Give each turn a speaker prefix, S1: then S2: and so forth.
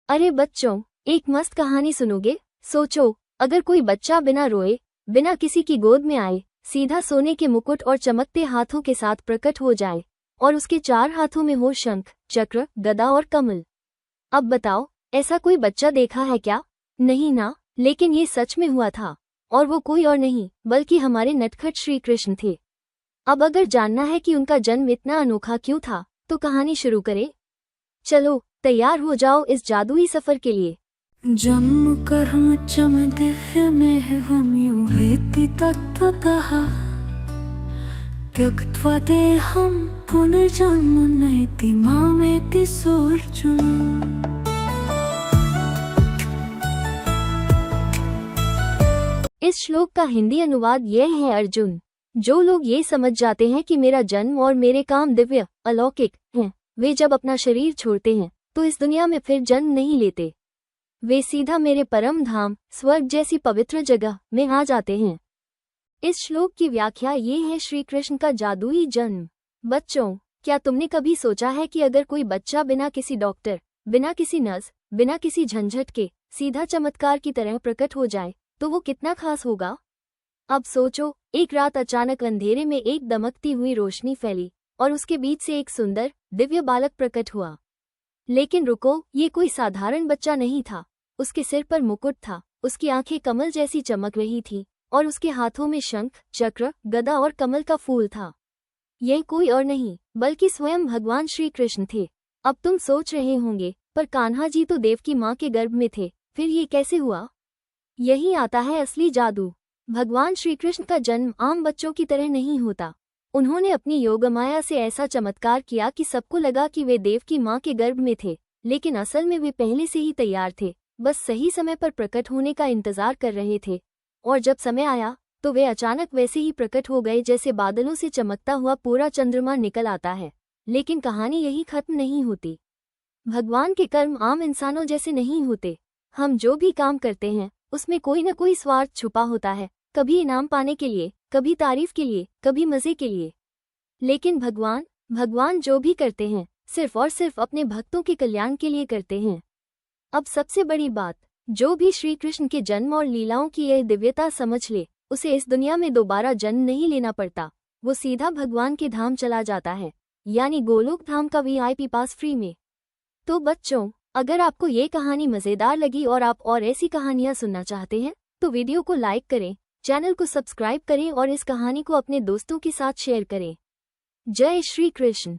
S1: अरे बच्चों, एक मस्त कहानी सुनोगे? सोचो, अगर कोई बच्चा बिना रोए, बिना किसी की गोद में आए, सीधा सोने के मुकुट और चमकते हाथों के साथ प्रकट हो जाए और उसके 4 हाथों में हो शंख, चक्र, गदा और कमल। अब बताओ, ऐसा कोई बच्चा देखा है क्या? नहीं ना, लेकिन ये सच में हुआ था। और वो कोई और नहीं बल्कि हमारे नटखट श्री कृष्ण थे। अब अगर जानना है कि उनका जन्म इतना अनोखा क्यों था, तो कहानी शुरू करें। चलो, तैयार हो जाओ इस जादुई सफर के लिए।
S2: जन्म कर्म दिव्य में हम युहेति तत्त्वतः त्यक्त्वा देहं पुनर्जन्म नयति मामेति सोऽर्जुन।
S1: इस श्लोक का हिंदी अनुवाद यह है अर्जुन, जो लोग ये समझ जाते हैं कि मेरा जन्म और मेरे काम दिव्य, अलौकिक हैं, वे जब अपना शरीर छोड़ते हैं तो इस दुनिया में फिर जन्म नहीं लेते। वे सीधा मेरे परम धाम, स्वर्ग जैसी पवित्र जगह में आ जाते हैं। इस श्लोक की व्याख्या ये है श्री कृष्ण का जादुई जन्म। बच्चों, क्या तुमने कभी सोचा है कि अगर कोई बच्चा बिना किसी डॉक्टर, बिना किसी नर्स, बिना किसी झंझट के सीधा चमत्कार की तरह प्रकट हो जाए तो वो कितना खास होगा? अब सोचो, एक रात अचानक अंधेरे में एक दमकती हुई रोशनी फैली और उसके बीच से एक सुंदर, दिव्य बालक प्रकट हुआ। लेकिन रुको, ये कोई साधारण बच्चा नहीं था। उसके सिर पर मुकुट था, उसकी आंखें कमल जैसी चमक रही थीं और उसके हाथों में शंख, चक्र, गदा और कमल का फूल था। यह कोई और नहीं बल्कि स्वयं भगवान श्री कृष्ण थे। अब तुम सोच रहे होंगे, पर कान्हा जी तो देव की माँ के गर्भ में थे, फिर ये कैसे हुआ? यही आता है असली जादू। भगवान श्री कृष्ण का जन्म आम बच्चों की तरह नहीं होता। उन्होंने अपनी योगमाया से ऐसा चमत्कार किया कि सबको लगा कि वे देव की माँ के गर्भ में थे, लेकिन असल में वे पहले से ही तैयार थे, बस सही समय पर प्रकट होने का इंतजार कर रहे थे। और जब समय आया तो वे अचानक वैसे ही प्रकट हो गए जैसे बादलों से चमकता हुआ पूरा चंद्रमा निकल आता है। लेकिन कहानी यही खत्म नहीं होती। भगवान के कर्म आम इंसानों जैसे नहीं होते। हम जो भी काम करते हैं उसमें कोई न कोई स्वार्थ छुपा होता है, कभी इनाम पाने के लिए, कभी तारीफ के लिए, कभी मजे के लिए। लेकिन भगवान जो भी करते हैं सिर्फ और सिर्फ अपने भक्तों के कल्याण के लिए करते हैं। अब सबसे बड़ी बात, जो भी श्री कृष्ण के जन्म और लीलाओं की यह दिव्यता समझ ले, उसे इस दुनिया में दोबारा जन्म नहीं लेना पड़ता। वो सीधा भगवान के धाम चला जाता है, यानी गोलोक धाम का VIP पास फ्री में। तो बच्चों, अगर आपको ये कहानी मज़ेदार लगी और आप और ऐसी कहानियां सुनना चाहते हैं तो वीडियो को लाइक करें, चैनल को सब्सक्राइब करें और इस कहानी को अपने दोस्तों के साथ शेयर करें। जय श्री कृष्ण।